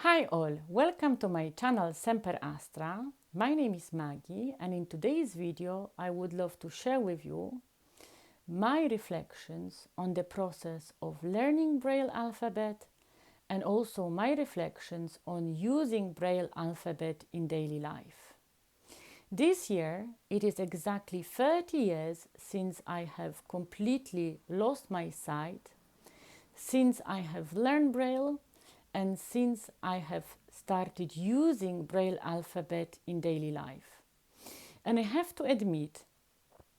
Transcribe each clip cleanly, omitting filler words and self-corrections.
Hi all, welcome to my channel Semper Astra. My name is Maggie and in today's video I would love to share with you my reflections on the process of learning Braille alphabet and also my reflections on using Braille alphabet in daily life. This year it is exactly 30 years since I have completely lost my sight, since I have learned Braille and since I have started using Braille alphabet in daily life. And I have to admit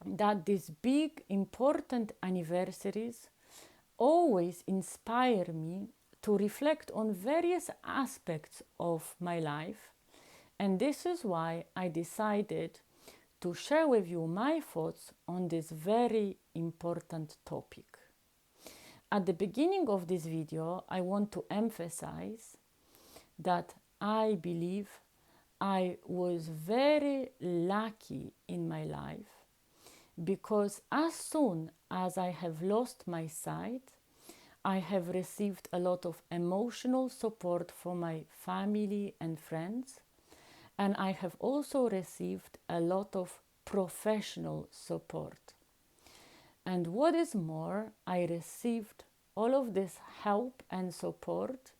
that these big important anniversaries always inspire me to reflect on various aspects of my life, and this is why I decided to share with you my thoughts on this very important topic. At the beginning of this video, I want to emphasize that I believe I was very lucky in my life because as soon as I have lost my sight, I have received a lot of emotional support from my family and friends, and I have also received a lot of professional support. And what is more, I received all of this help and support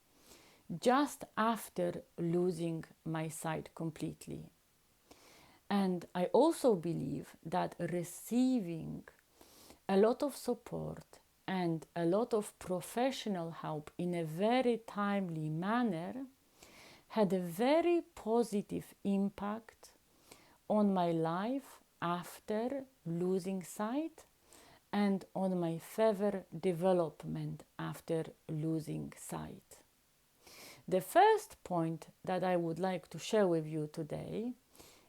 just after losing my sight completely. And I also believe that receiving a lot of support and a lot of professional help in a very timely manner had a very positive impact on my life after losing sight and on my further development after losing sight. The first point that I would like to share with you today,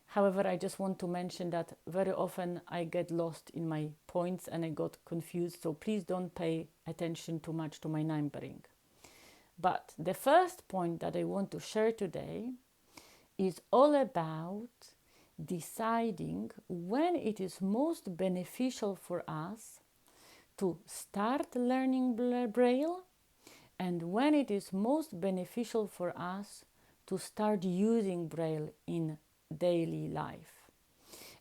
however, I just want to mention that very often I get lost in my points and I got confused, so please don't pay attention too much to my numbering. But the first point that I want to share today is all about deciding when it is most beneficial for us to start learning Braille and when it is most beneficial for us to start using Braille in daily life.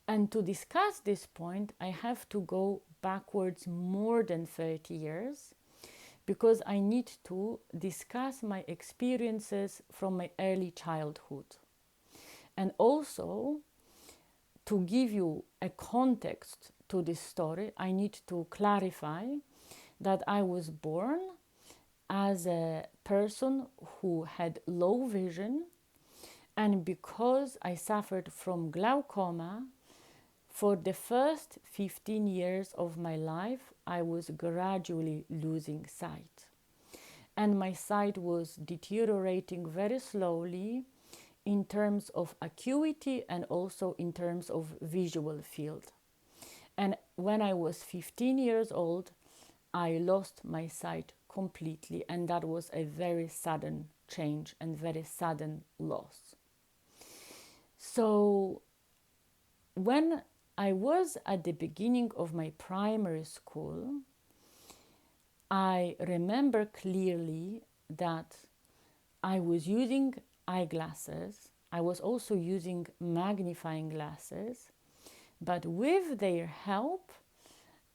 And to discuss this point, I have to go backwards more than 30 years because I need to discuss my experiences from my early childhood. And also, to give you a context to this story, I need to clarify that I was born as a person who had low vision, and because I suffered from glaucoma, for the first 15 years of my life, I was gradually losing sight. And my sight was deteriorating very slowly in terms of acuity and also in terms of visual field. And when I was 15 years old, I lost my sight completely, and that was a very sudden change and very sudden loss. So when I was at the beginning of my primary school, I remember clearly that I was using eyeglasses. I was also using magnifying glasses, but with their help,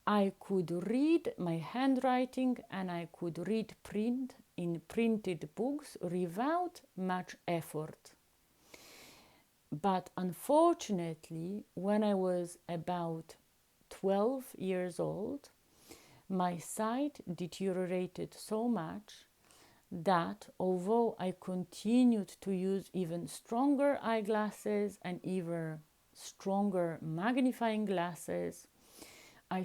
I could read my handwriting and I could read print in printed books without much effort. But unfortunately, when I was about 12 years old, my sight deteriorated so much that although I continued to use even stronger eyeglasses and even stronger magnifying glasses, I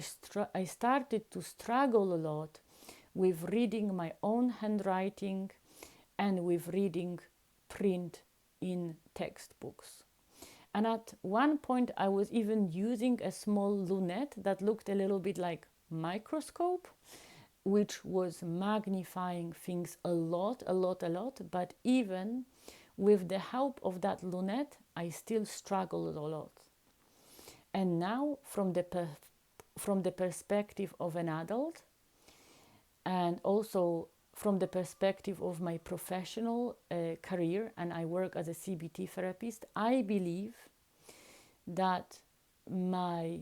started to struggle a lot with reading my own handwriting and with reading print in textbooks. And at one point I was even using a small lunette that looked a little bit like microscope, which was magnifying things a lot, but even with the help of that lunette, I still struggled a lot. And now, from the perspective of an adult, and also from the perspective of my professional career, and I work as a CBT therapist, I believe that my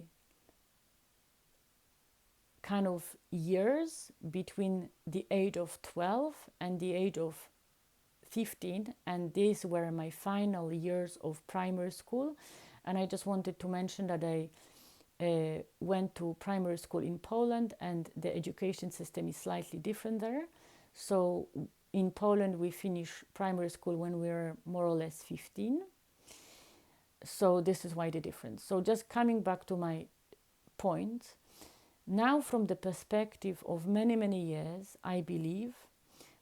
kind of years between the age of 12 and the age of 15, and these were my final years of primary school. And I just wanted to mention that I went to primary school in Poland, and the education system is slightly different there. So in Poland, we finish primary school when we're more or less 15. So this is why the difference. So just coming back to my point, now from the perspective of many, many years, I believe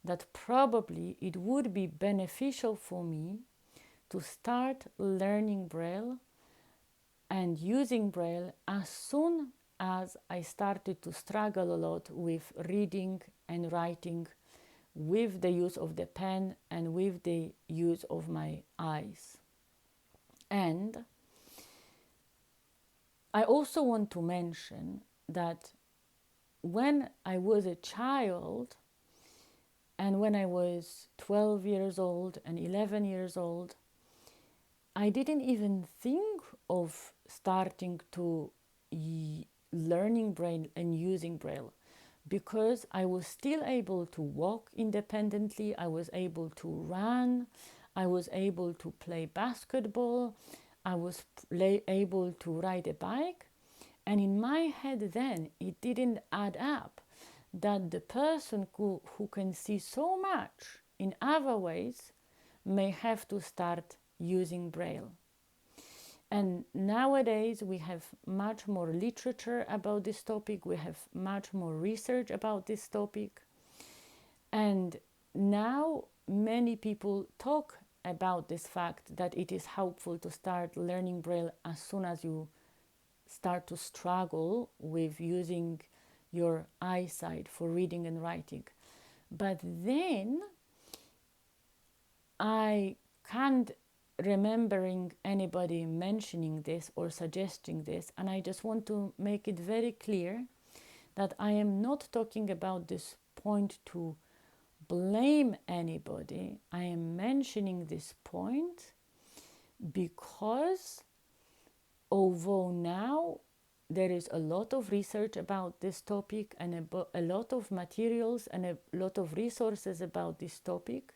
that probably it would be beneficial for me to start learning Braille and using Braille as soon as I started to struggle a lot with reading and writing with the use of the pen and with the use of my eyes. And I also want to mention that when I was a child, and when I was 12 years old and 11 years old, I didn't even think of starting to learning Braille and using Braille, because I was still able to walk independently, I was able to run, I was able to play basketball, I was able to ride a bike. And in my head then, it didn't add up that the person who can see so much in other ways may have to start using Braille. And nowadays we have much more literature about this topic, we have much more research about this topic. And now many people talk about this fact that it is helpful to start learning Braille as soon as you start to struggle with using your eyesight for reading and writing. But then I can't remembering anybody mentioning this or suggesting this, and I just want to make it very clear that I am not talking about this point to blame anybody. I am mentioning this point because although now there is a lot of research about this topic and a lot of materials and a lot of resources about this topic,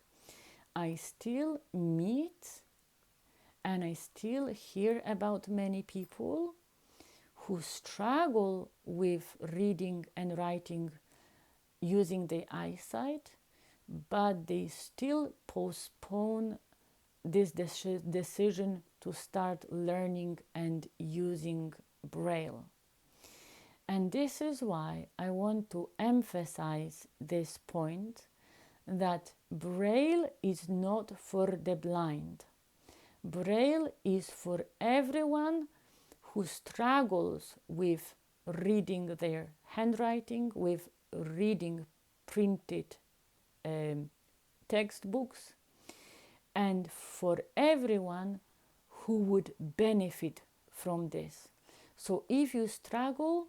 I still meet and I still hear about many people who struggle with reading and writing using their eyesight, but they still postpone this decision to start learning and using Braille. And this is why I want to emphasize this point, that Braille is not for the blind. Braille is for everyone who struggles with reading their handwriting, with reading printed textbooks, and for everyone who would benefit from this. So if you struggle,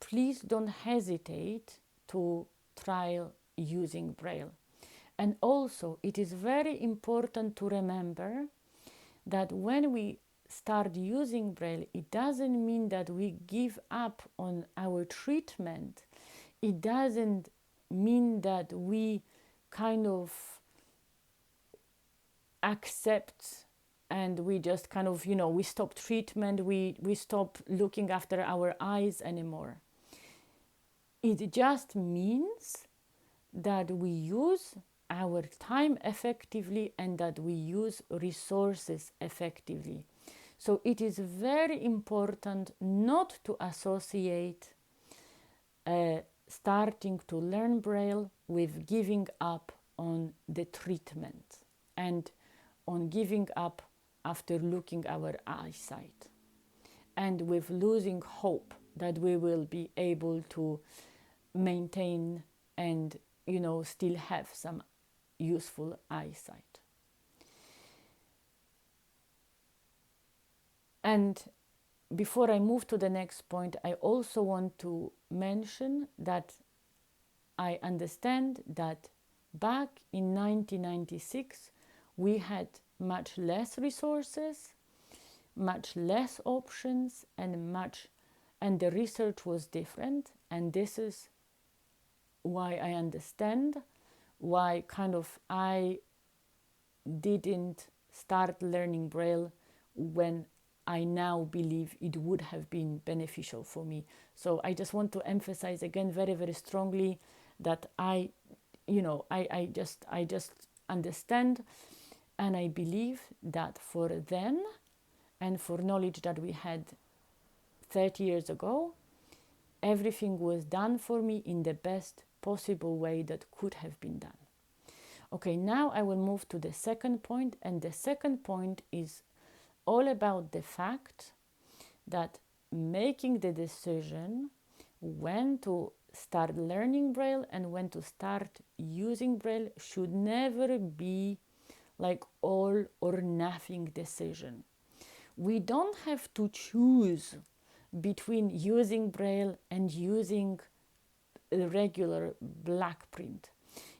please don't hesitate to try using Braille. And also, it is very important to remember that when we start using Braille, it doesn't mean that we give up on our treatment. It doesn't mean that we kind of accept and we just kind of, we stop treatment, we stop looking after our eyes anymore. It just means that we use our time effectively and that we use resources effectively. So it is very important not to associate starting to learn Braille with giving up on the treatment and on giving up after losing our eyesight, and with losing hope that we will be able to maintain and still have some useful eyesight. And before I move to the next point, I also want to mention that I understand that back in 1996, we had much less resources, much less options, and the research was different. And this is why I understand why kind of I didn't start learning Braille when I now believe it would have been beneficial for me. So I just want to emphasize again very, very strongly that I just understand, and I believe that for then and for knowledge that we had 30 years ago, everything was done for me in the best possible way that could have been done. Okay, now I will move to the second point, and the second point is all about the fact that making the decision when to start learning Braille and when to start using Braille should never be like all or nothing decision. We don't have to choose between using Braille and using a regular black print.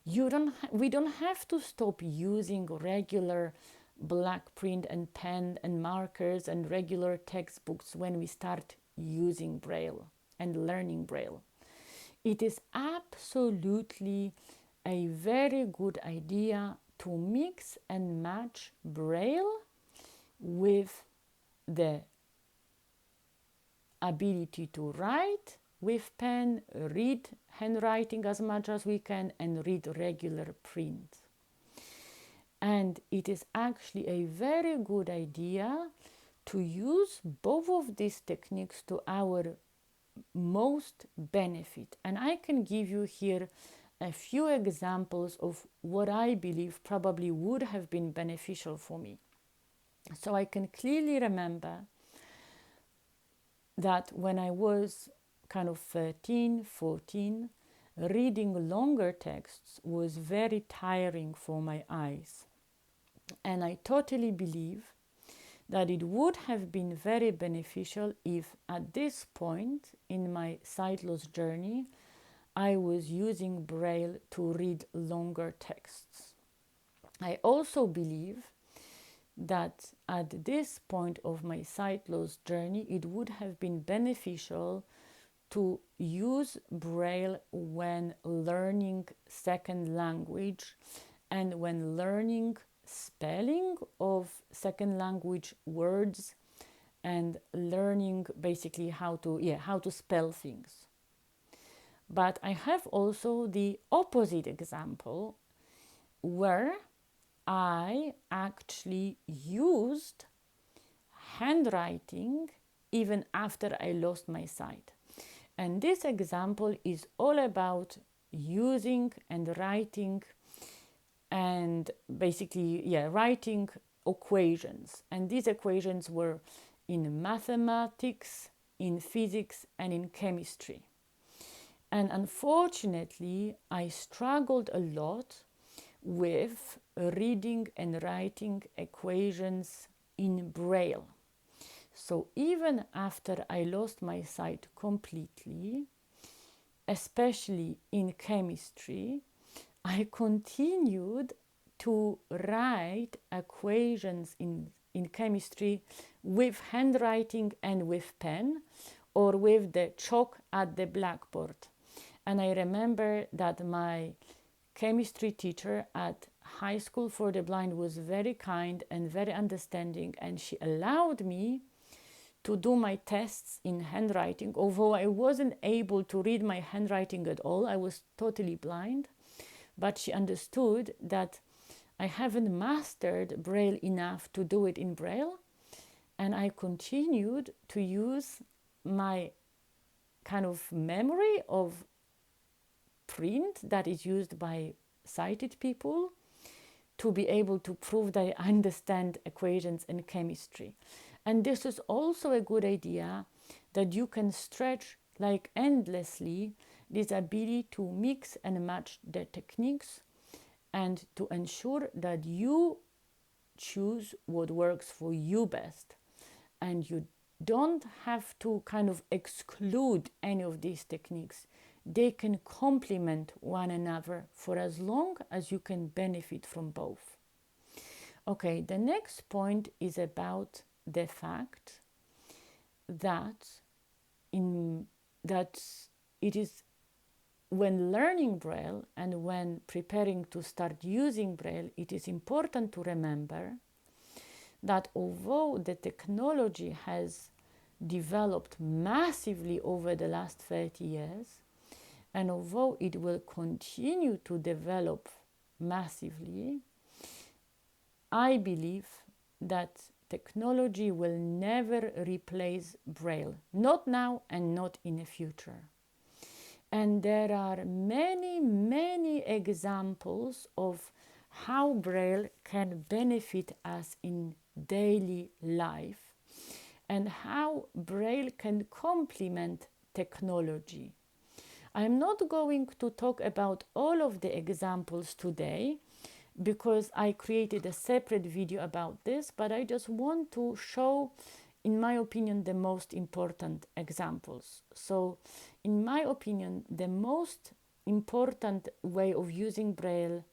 We don't have to stop using regular black print and pen and markers and regular textbooks when we start using Braille and learning Braille. It is absolutely a very good idea to mix and match Braille with the ability to write with pen, read handwriting as much as we can, and read regular print. And it is actually a very good idea to use both of these techniques to our most benefit. And I can give you here a few examples of what I believe probably would have been beneficial for me. So I can clearly remember that when I was kind of 13, 14, reading longer texts was very tiring for my eyes. And I totally believe that it would have been very beneficial if at this point in my sight loss journey, I was using Braille to read longer texts. I also believe that at this point of my sight loss journey, it would have been beneficial to use Braille when learning second language and when learning spelling of second language words and learning basically how to spell things. But I have also the opposite example where I actually used handwriting even after I lost my sight. And this example is all about using and writing and basically, writing equations. And these equations were in mathematics, in physics, and in chemistry. And unfortunately, I struggled a lot with reading and writing equations in Braille. So even after I lost my sight completely, especially in chemistry, I continued to write equations in chemistry with handwriting and with pen or with the chalk at the blackboard. And I remember that my chemistry teacher at high school for the blind was very kind and very understanding, and she allowed me to do my tests in handwriting, although I wasn't able to read my handwriting at all. I was totally blind. But she understood that I haven't mastered Braille enough to do it in Braille. And I continued to use my kind of memory of print that is used by sighted people to be able to prove that I understand equations in chemistry. And this is also a good idea, that you can stretch like endlessly this ability to mix and match the techniques and to ensure that you choose what works for you best. And you don't have to kind of exclude any of these techniques. they can complement one another for as long as you can benefit from both. Okay, the next point is about the fact that it is when learning Braille and when preparing to start using Braille, it is important to remember that although the technology has developed massively over the last 30 years, and although it will continue to develop massively, I believe that technology will never replace Braille, not now and not in the future. And there are many, many examples of how Braille can benefit us in daily life and how Braille can complement technology. I'm not going to talk about all of the examples today because I created a separate video about this, but I just want to show, in my opinion, the most important examples. So, in my opinion, the most important way of using Braille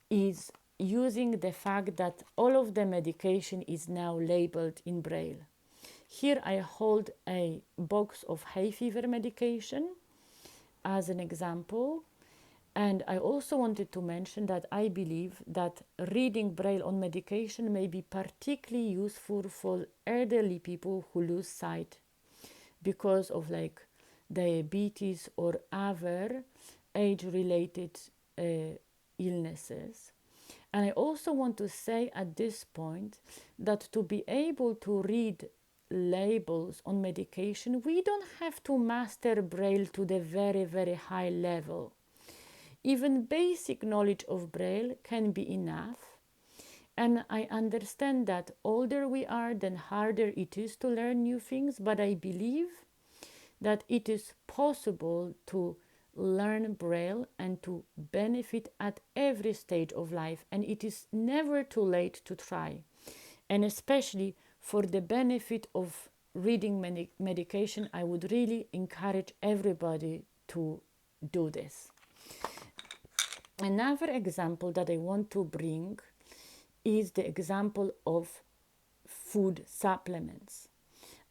is using the fact that all of the medication is now labeled in Braille. Here I hold a box of hay fever medication as an example. And I also wanted to mention that I believe that reading Braille on medication may be particularly useful for elderly people who lose sight because of like diabetes or other age-related illnesses. And I also want to say at this point that to be able to read labels on medication, we don't have to master Braille to the very, very high level. Even basic knowledge of Braille can be enough. And I understand that older we are, then harder it is to learn new things, but I believe that it is possible to learn Braille and to benefit at every stage of life, and it is never too late to try. And especially for the benefit of reading medication, I would really encourage everybody to do this. Another example that I want to bring is the example of food supplements.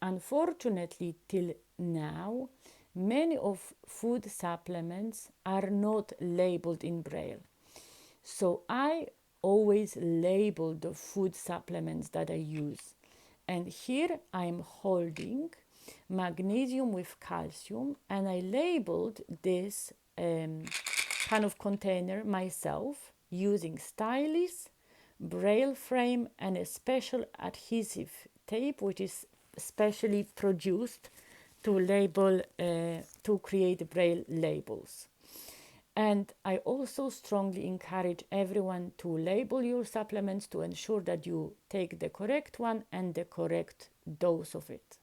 Unfortunately, till now, many of food supplements are not labeled in Braille. So I always label the food supplements that I use. And here I'm holding magnesium with calcium, and I labeled this kind of container myself using stylus, Braille frame, and a special adhesive tape which is specially produced to label to create Braille labels. And I also strongly encourage everyone to label your supplements to ensure that you take the correct one and the correct dose of it.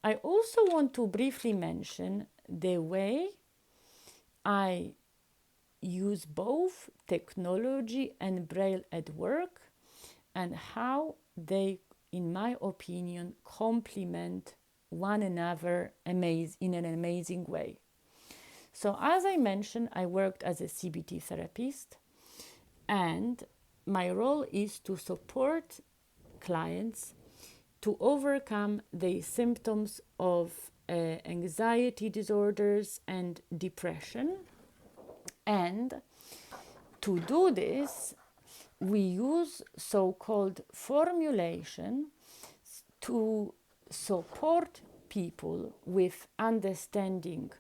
I also want to briefly mention the way I use both technology and Braille at work and how they, in my opinion, complement one another in an amazing way. So as I mentioned, I worked as a CBT therapist, and my role is to support clients to overcome the symptoms of anxiety disorders and depression. And to do this, we use so-called formulation to support people with understanding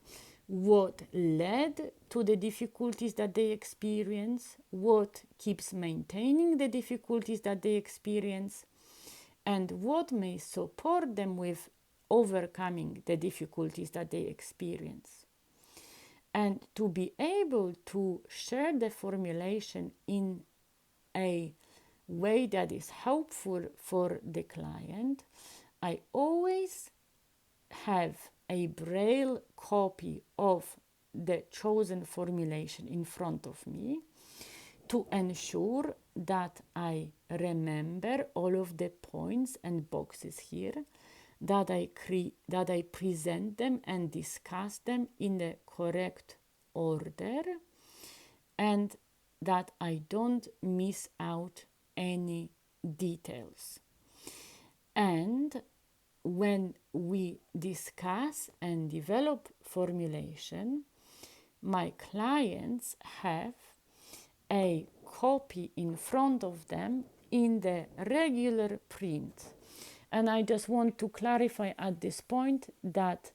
what led to the difficulties that they experience, what keeps maintaining the difficulties that they experience, and what may support them with overcoming the difficulties that they experience. And to be able to share the formulation in a way that is helpful for the client, I always have a Braille copy of the chosen formulation in front of me to ensure that I remember all of the points and boxes here, that I present them and discuss them in the correct order, and that I don't miss out any details. And when we discuss and develop formulation, my clients have a copy in front of them in the regular print. And I just want to clarify at this point that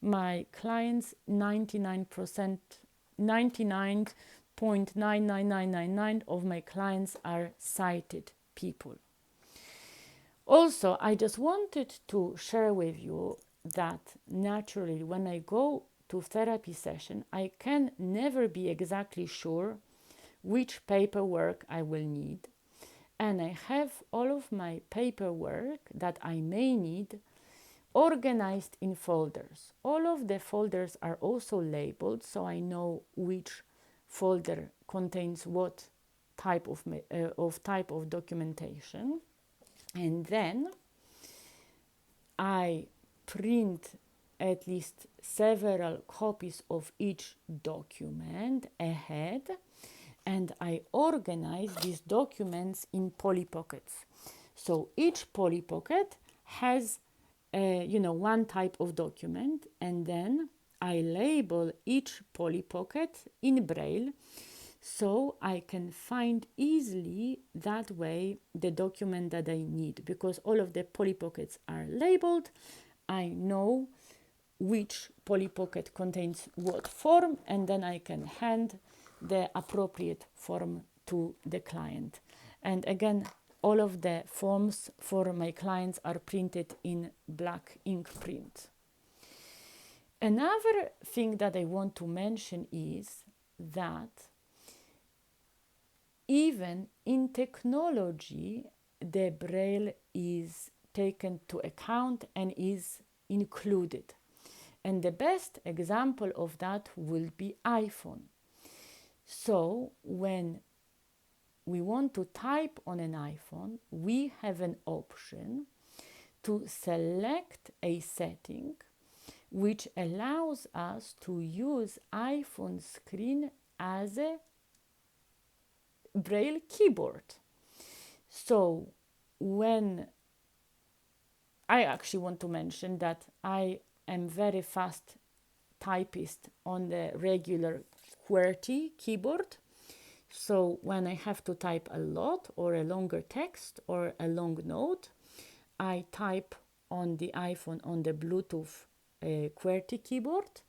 my clients, 99.99999 of my clients are sighted people. Also, I just wanted to share with you that naturally when I go to therapy session, I can never be exactly sure which paperwork I will need. And I have all of my paperwork that I may need organized in folders. All of the folders are also labeled, so I know which folder contains what type of documentation. And then I print at least several copies of each document ahead, and I organize these documents in Polly Pockets. So each Polly Pocket has one type of document, and then I label each Polly Pocket in Braille, so I can find easily that way the document that I need, because all of the Polly Pockets are labeled. I know which Polly Pocket contains what form, and then I can hand the appropriate form to the client. And again, all of the forms for my clients are printed in black ink print. Another thing that I want to mention is that even in technology, the Braille is taken to account and is included. And the best example of that will be iPhone. So when we want to type on an iPhone, we have an option to select a setting which allows us to use iPhone screen as a Braille keyboard. So when I actually want to mention that I am very fast typist on the regular QWERTY keyboard. So when I have to type a lot or a longer text or a long note, I type on the iPhone on the Bluetooth QWERTY keyboard.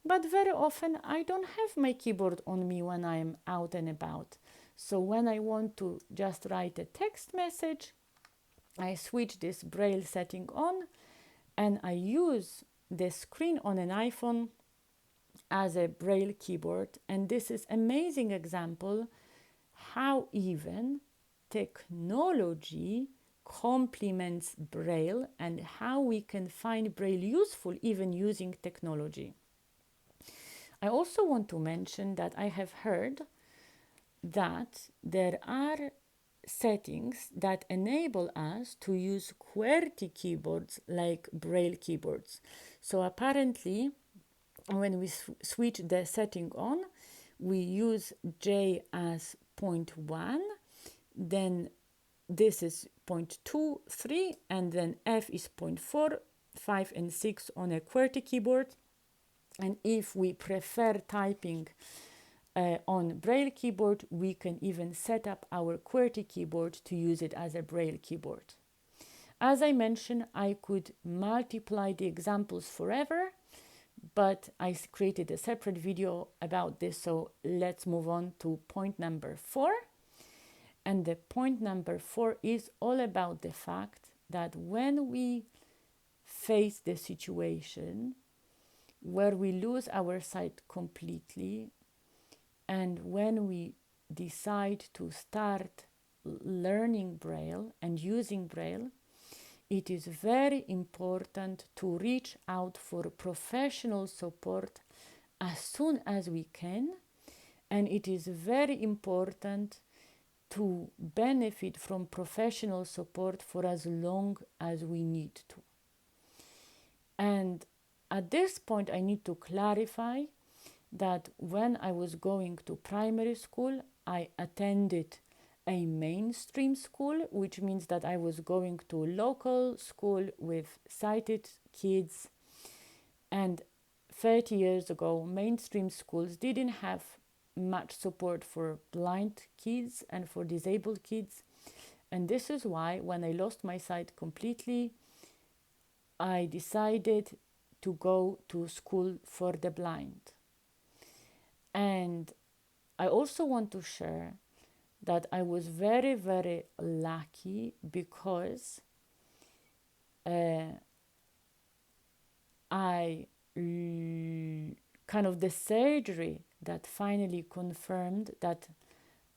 But very often I don't have my keyboard on me when I'm out and about. So when I want to just write a text message, I switch this Braille setting on and I use the screen on an iPhone as a Braille keyboard. And this is an amazing example how even technology complements Braille and how we can find Braille useful even using technology. I also want to mention that I have heard that there are settings that enable us to use QWERTY keyboards like Braille keyboards. So apparently, when we switch the setting on, we use J as 0.1, then this is 0.2, 3, and then F is 0.4, 5, and 6 on a QWERTY keyboard. And if we prefer typing on Braille keyboard, we can even set up our QWERTY keyboard to use it as a Braille keyboard. As I mentioned, I could multiply the examples forever, but I created a separate video about this, so let's move on to point number 4. And the point number 4 is all about the fact that when we face the situation where we lose our sight completely, and when we decide to start learning Braille and using Braille, it is very important to reach out for professional support as soon as we can, and it is very important to benefit from professional support for as long as we need to. And at this point, I need to clarify that when I was going to primary school, I attended a mainstream school, which means that I was going to local school with sighted kids. And 30 years ago, mainstream schools didn't have much support for blind kids and for disabled kids. And this is why, when I lost my sight completely, I decided to go to school for the blind. And I also want to share that I was very, very lucky because kind of the surgery that finally confirmed that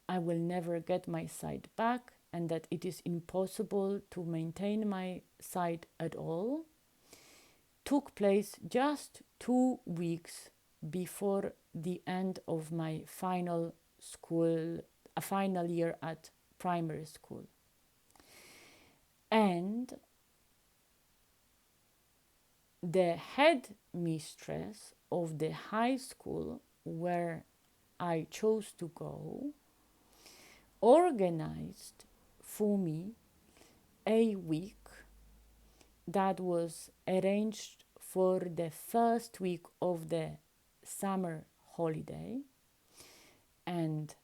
I will never get my sight back and that it is impossible to maintain my sight at all took place just 2 weeks before the end of my final year at primary school. And the head mistress of the high school where I chose to go organized for me a week that was arranged for the first week of the summer holiday. And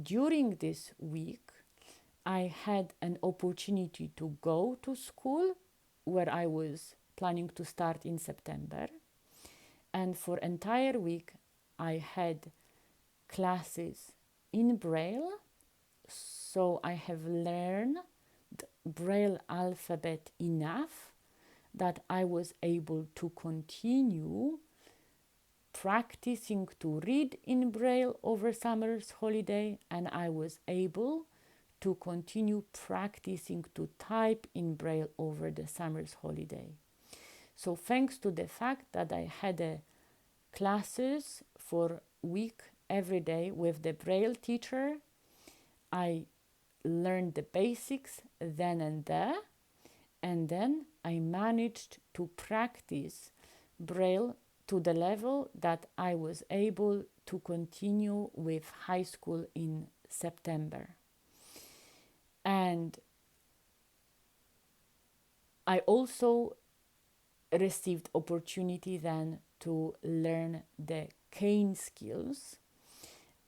during this week, I had an opportunity to go to school where I was planning to start in September. And for entire week, I had classes in Braille. So I have learned Braille alphabet enough that I was able to continue practicing to read in Braille over summer's holiday, and I was able to continue practicing to type in Braille over the summer's holiday. So thanks to the fact that I had classes for a week every day with the Braille teacher, I learned the basics then and there, and then I managed to practice Braille to the level that I was able to continue with high school in September. And I also received opportunity then to learn the cane skills.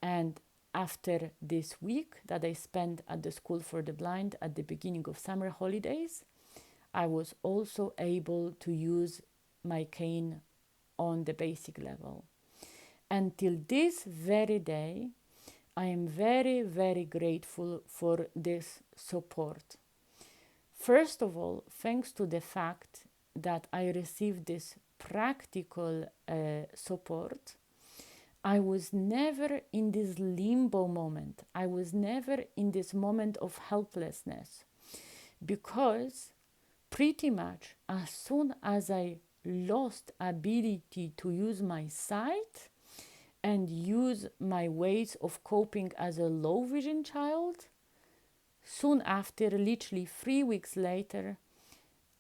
And after this week that I spent at the School for the Blind at the beginning of summer holidays, I was also able to use my cane on the basic level. Until this very day, I am very, very grateful for this support. First of all, thanks to the fact that I received this practical support, I was never in this limbo moment. I was never in this moment of helplessness, because pretty much as soon as I lost ability to use my sight and use my ways of coping as a low vision child, soon after, literally 3 weeks later,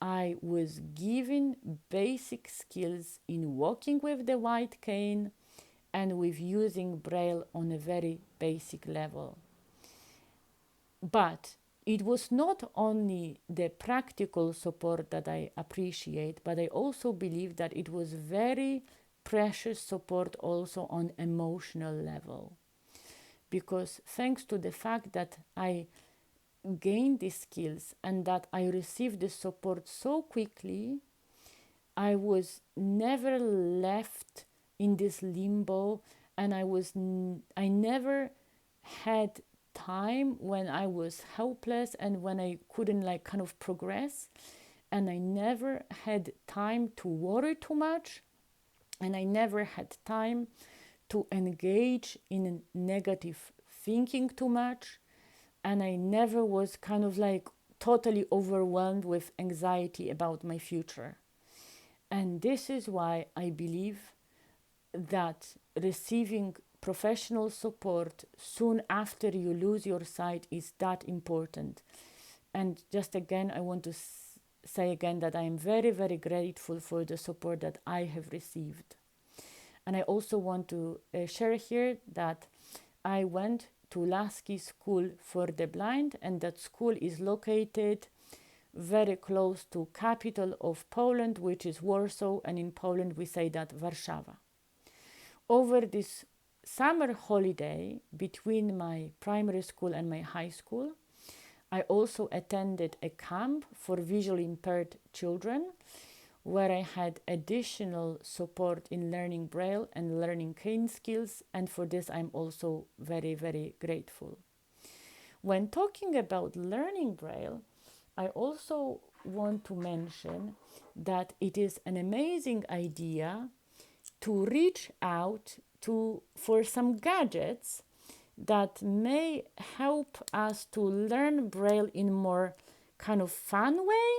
I was given basic skills in walking with the white cane and with using Braille on a very basic level. But it was not only the practical support that I appreciate, but I also believe that it was very precious support also on emotional level. Because thanks to the fact that I gained these skills and that I received the support so quickly, I was never left in this limbo, and I never had time when I was helpless and when I couldn't kind of progress, and I never had time to worry too much, and I never had time to engage in negative thinking too much, and I never was kind of totally overwhelmed with anxiety about my future. And this is why I believe that receiving professional support soon after you lose your sight is that important. And just again, I want to say again that I am very, very grateful for the support that I have received. And I also want to share here that I went to Lasky School for the Blind, and that school is located very close to capital of Poland, which is Warsaw, and in Poland we say that Warszawa. Over this summer holiday between my primary school and my high school, I also attended a camp for visually impaired children where I had additional support in learning Braille and learning cane skills, and for this I'm also very, very grateful. When talking about learning Braille, I also want to mention that it is an amazing idea to reach out for some gadgets that may help us to learn Braille in more kind of fun way.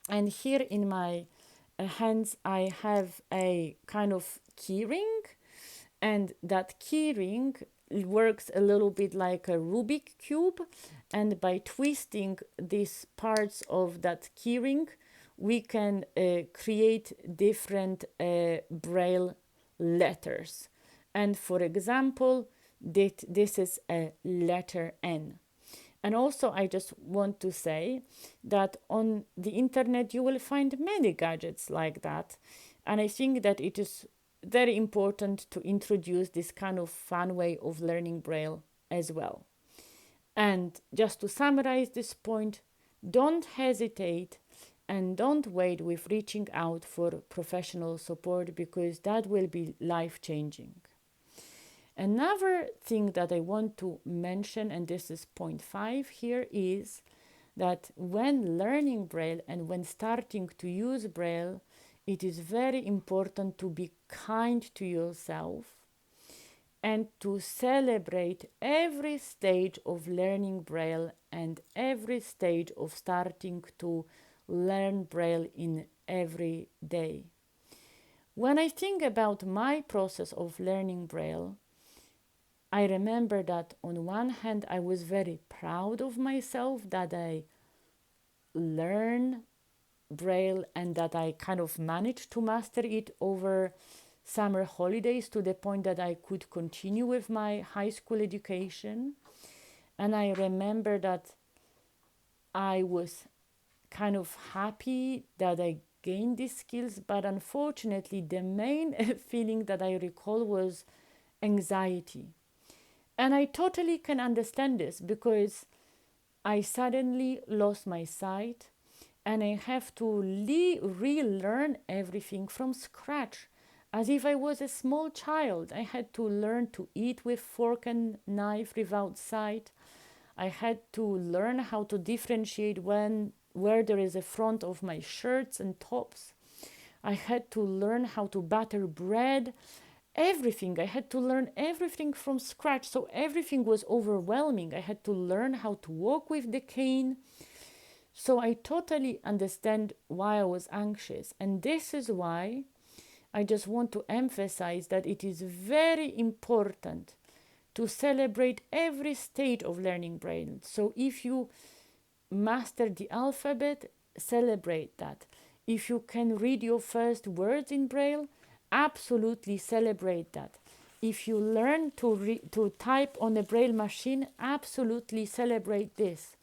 And here in my hands I have a kind of keyring, and that keyring works a little bit like a Rubik cube, and by twisting these parts of that keyring we can create different Braille letters. And for example, this is a letter N. And also I just want to say that on the internet you will find many gadgets like that, and I think that it is very important to introduce this kind of fun way of learning Braille as well. And just to summarize this point, don't hesitate and don't wait with reaching out for professional support, because that will be life-changing. Another thing that I want to mention, and this is point 5 here, is that when learning Braille and when starting to use Braille, it is very important to be kind to yourself and to celebrate every stage of learning Braille and every stage of starting to learn Braille in every day. When I think about my process of learning Braille, I remember that on one hand I was very proud of myself that I learned Braille and that I kind of managed to master it over summer holidays to the point that I could continue with my high school education. And I remember that I was kind of happy that I gained these skills, but unfortunately the main feeling that I recall was anxiety. And I totally can understand this, because I suddenly lost my sight and I have to relearn everything from scratch, as if I was a small child. I had to learn to eat with fork and knife without sight. I had to learn how to differentiate where there is a front of my shirts and tops. I had to learn how to batter bread. Everything. I had to learn everything from scratch. So everything was overwhelming. I had to learn how to walk with the cane. So I totally understand why I was anxious. And this is why I just want to emphasize that it is very important to celebrate every stage of learning Braille. So if you master the alphabet, celebrate that. If you can read your first words in Braille, absolutely celebrate that. If you learn to type on a Braille machine, absolutely celebrate this.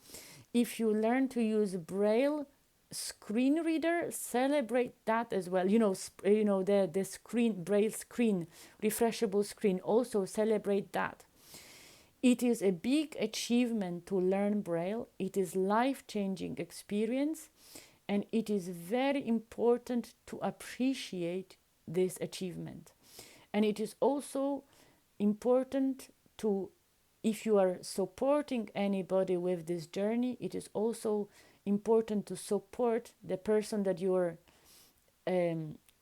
If you learn to use Braille screen reader, celebrate that as well. The screen, Braille screen, refreshable screen, also celebrate that. It is a big achievement to learn Braille. It is life-changing experience, and it is very important to appreciate this achievement. And it is also important to, if you are supporting anybody with this journey, it is also important to support the person that you are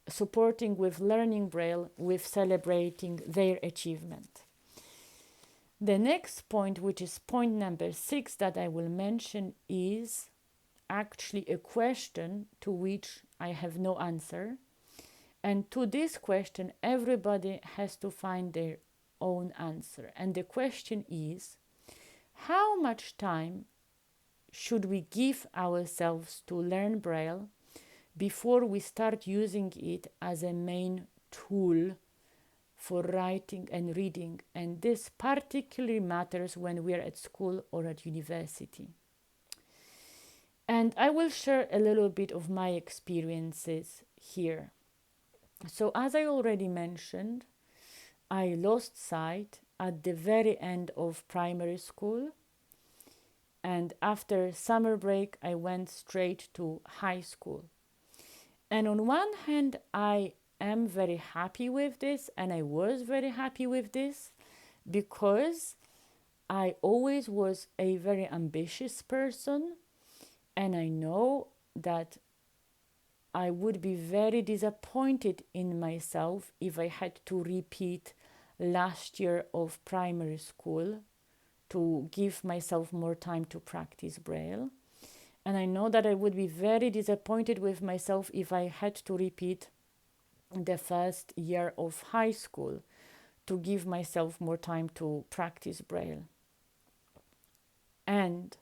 supporting with learning Braille, with celebrating their achievement. The next point, which is point number 6 that I will mention, is actually a question to which I have no answer. And to this question, everybody has to find their own answer. And the question is, how much time should we give ourselves to learn Braille before we start using it as a main tool for writing and reading? And this particularly matters when we're at school or at university. And I will share a little bit of my experiences here. So as I already mentioned, I lost sight at the very end of primary school. And after summer break, I went straight to high school. And on one hand, I am very happy with this, and I was very happy with this because I always was a very ambitious person, and I know that I would be very disappointed in myself if I had to repeat last year of primary school to give myself more time to practice Braille. And I know that I would be very disappointed with myself if I had to repeat the first year of high school to give myself more time to practice Braille. And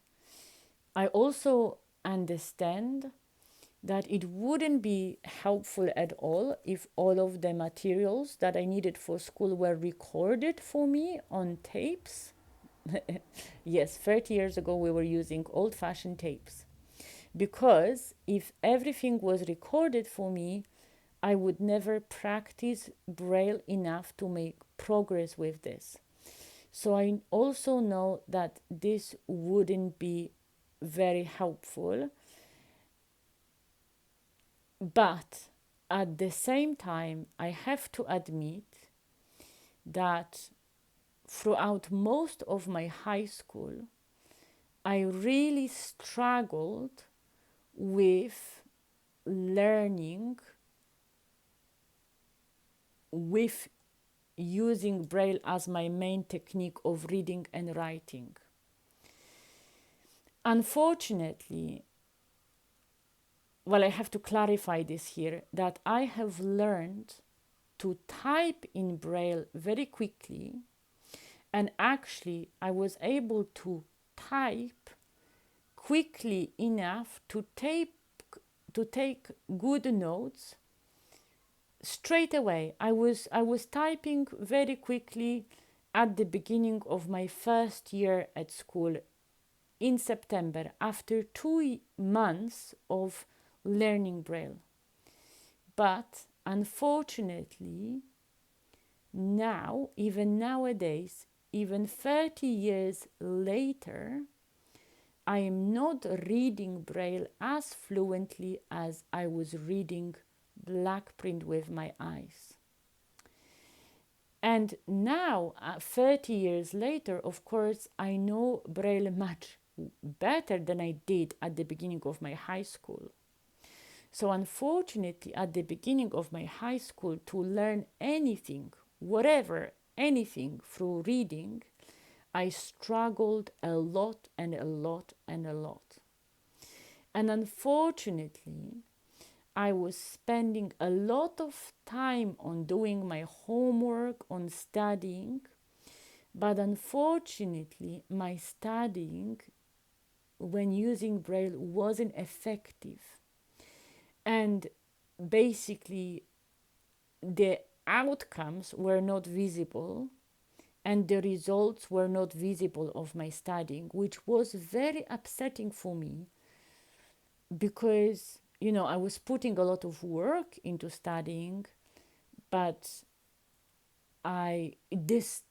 I also understand that it wouldn't be helpful at all if all of the materials that I needed for school were recorded for me on tapes. Yes, 30 years ago we were using old-fashioned tapes. Because if everything was recorded for me, I would never practice Braille enough to make progress with this. So I also know that this wouldn't be very helpful. But at the same time, I have to admit that throughout most of my high school, I really struggled with learning with using Braille as my main technique of reading and writing. Unfortunately, well, I have to clarify this here, that I have learned to type in Braille very quickly, and actually I was able to type quickly enough to take good notes straight away. I was typing very quickly at the beginning of my first year at school in September, after 2 months of learning Braille. But unfortunately, now, even nowadays, even 30 years later, I am not reading Braille as fluently as I was reading black print with my eyes. And now, 30 years later, of course, I know Braille much better than I did at the beginning of my high school. So unfortunately, at the beginning of my high school, to learn anything, whatever, anything through reading, I struggled a lot and a lot and a lot. And unfortunately, I was spending a lot of time on doing my homework, on studying, but unfortunately, my studying when using Braille wasn't effective. And basically, the outcomes were not visible and the results were not visible of my studying, which was very upsetting for me because, I was putting a lot of work into studying, but this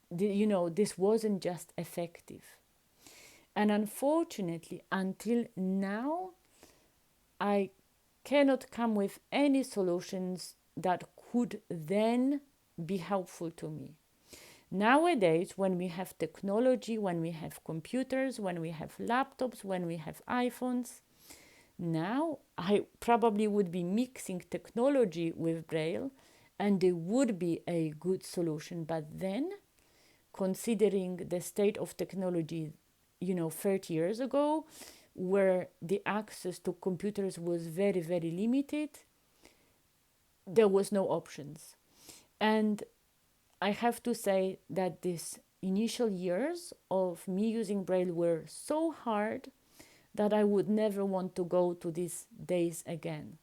wasn't just effective. And unfortunately, until now, I cannot come with any solutions that could then be helpful to me. Nowadays, when we have technology, when we have computers, when we have laptops, when we have iPhones, now I probably would be mixing technology with Braille, and it would be a good solution. But then, considering the state of technology, 30 years ago, where the access to computers was very, very limited, there was no options. And I have to say that these initial years of me using Braille were so hard that I would never want to go to these days again.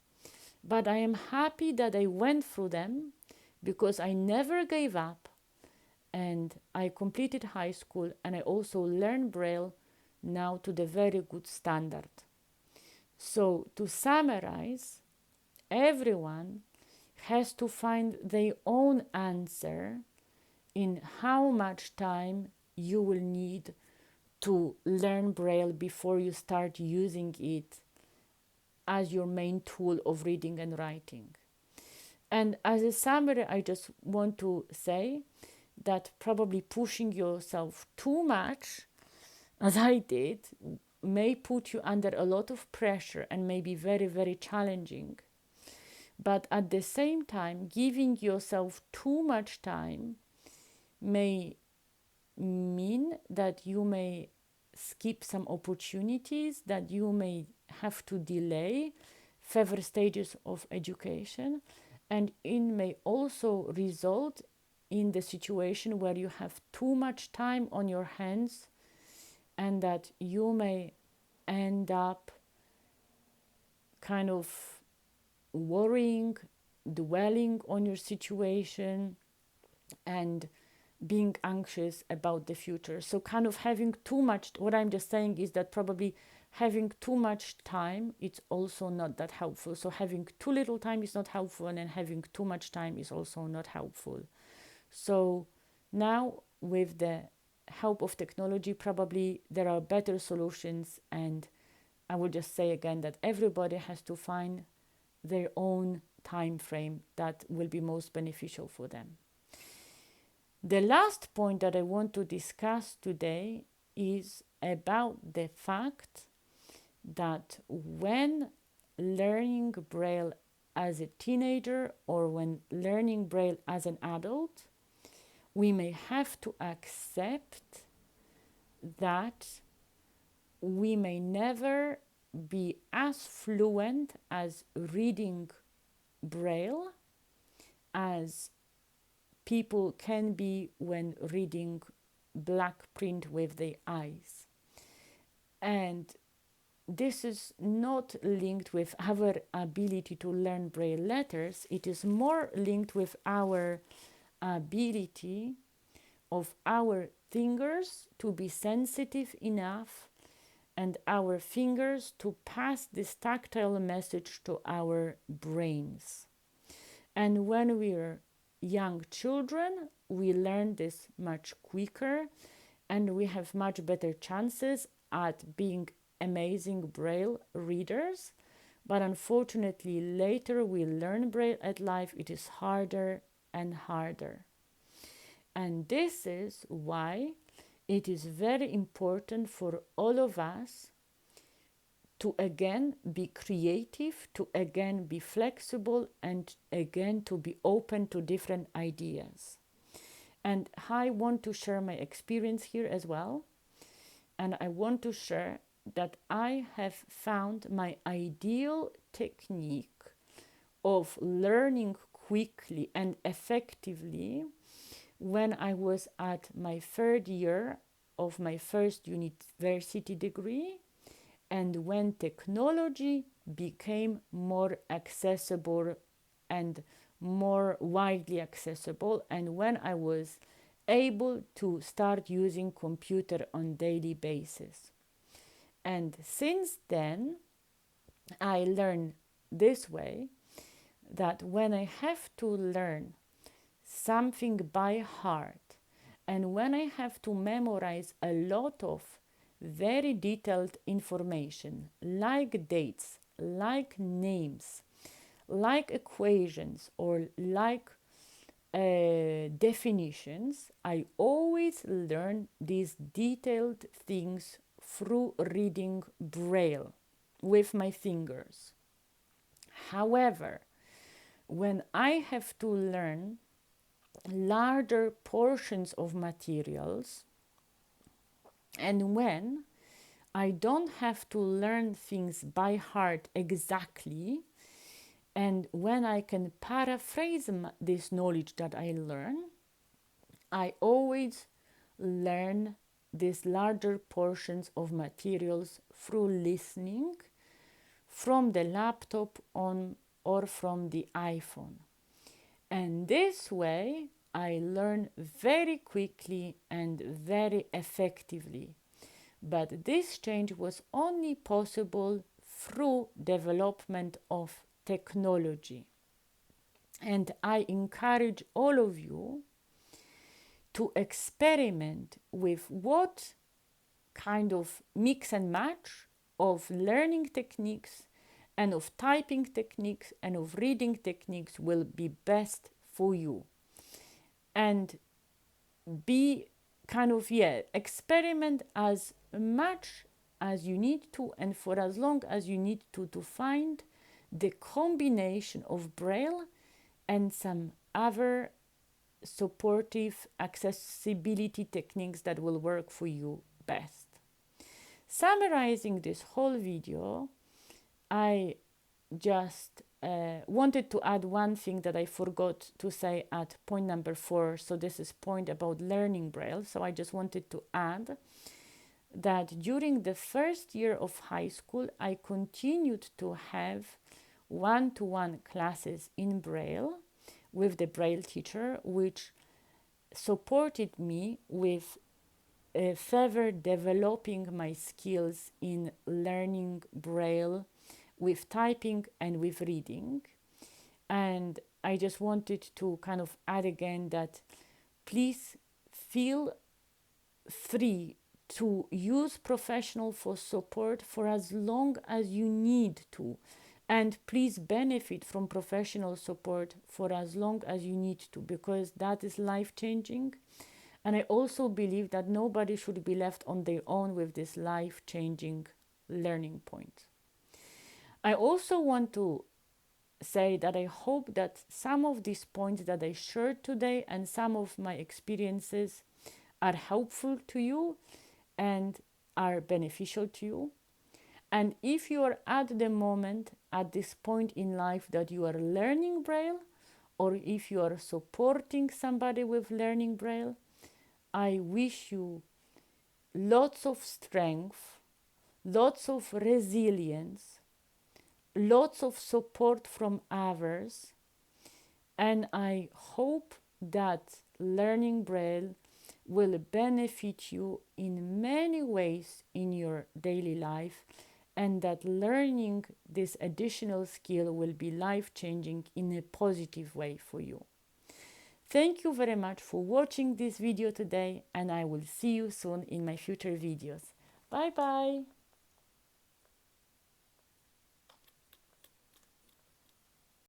But I am happy that I went through them because I never gave up, and I completed high school, and I also learned Braille now to the very good standard. So to summarize, everyone has to find their own answer in how much time you will need to learn Braille before you start using it as your main tool of reading and writing. And as a summary, I just want to say that probably pushing yourself too much, as I did, may put you under a lot of pressure and may be very, very challenging. But at the same time, giving yourself too much time may mean that you may skip some opportunities, that you may have to delay further stages of education, and it may also result in the situation where you have too much time on your hands and that you may end up kind of worrying, dwelling on your situation, and being anxious about the future. So kind of having too much, what I'm just saying is that probably having too much time, it's also not that helpful. So having too little time is not helpful, and then having too much time is also not helpful. So now with the help of technology, probably there are better solutions, and I will just say again that everybody has to find their own time frame that will be most beneficial for them. The last point that I want to discuss today is about the fact that when learning Braille as a teenager or when learning Braille as an adult, we may have to accept that we may never be as fluent as reading Braille as people can be when reading black print with their eyes. And this is not linked with our ability to learn Braille letters. It is more linked with our ability of our fingers to be sensitive enough and our fingers to pass this tactile message to our brains. And when we're young children, we learn this much quicker and we have much better chances at being amazing Braille readers. But unfortunately, later we learn Braille at life, it is harder and harder. And this is why it is very important for all of us to again be creative, to again be flexible, and again to be open to different ideas. And I want to share my experience here as well. And I want to share that I have found my ideal technique of learning quickly and effectively when I was at my third year of my first university degree, and when technology became more accessible and more widely accessible, and when I was able to start using computer on daily basis. And since then, I learned this way, that when I have to learn something by heart, and when I have to memorize a lot of very detailed information, like dates, like names, like equations, or like definitions, I always learn these detailed things through reading Braille with my fingers. However, when I have to learn larger portions of materials, and when I don't have to learn things by heart exactly, and when I can paraphrase this knowledge that I learn, I always learn these larger portions of materials through listening from the laptop on or from the iPhone. And this way, I learn very quickly and very effectively. But this change was only possible through development of technology. And I encourage all of you to experiment with what kind of mix and match of learning techniques and of typing techniques and of reading techniques will be best for you. And be experiment as much as you need to and for as long as you need to find the combination of Braille and some other supportive accessibility techniques that will work for you best. Summarizing this whole video, I just wanted to add one thing that I forgot to say at point number 4. So this is point about learning Braille. So I just wanted to add that during the first year of high school, I continued to have one-to-one classes in Braille with the Braille teacher, which supported me with further developing my skills in learning Braille with typing and with reading. And I just wanted to kind of add again that please feel free to use professional for support for as long as you need to. And please benefit from professional support for as long as you need to, because that is life-changing. And I also believe that nobody should be left on their own with this life-changing learning point. I also want to say that I hope that some of these points that I shared today and some of my experiences are helpful to you and are beneficial to you. And if you are at the moment, at this point in life that you are learning Braille, or if you are supporting somebody with learning Braille, I wish you lots of strength, lots of resilience, lots of support from others, and I hope that learning Braille will benefit you in many ways in your daily life, and that learning this additional skill will be life-changing in a positive way for you. Thank you very much for watching this video today, and I will see you soon in my future videos. Bye bye!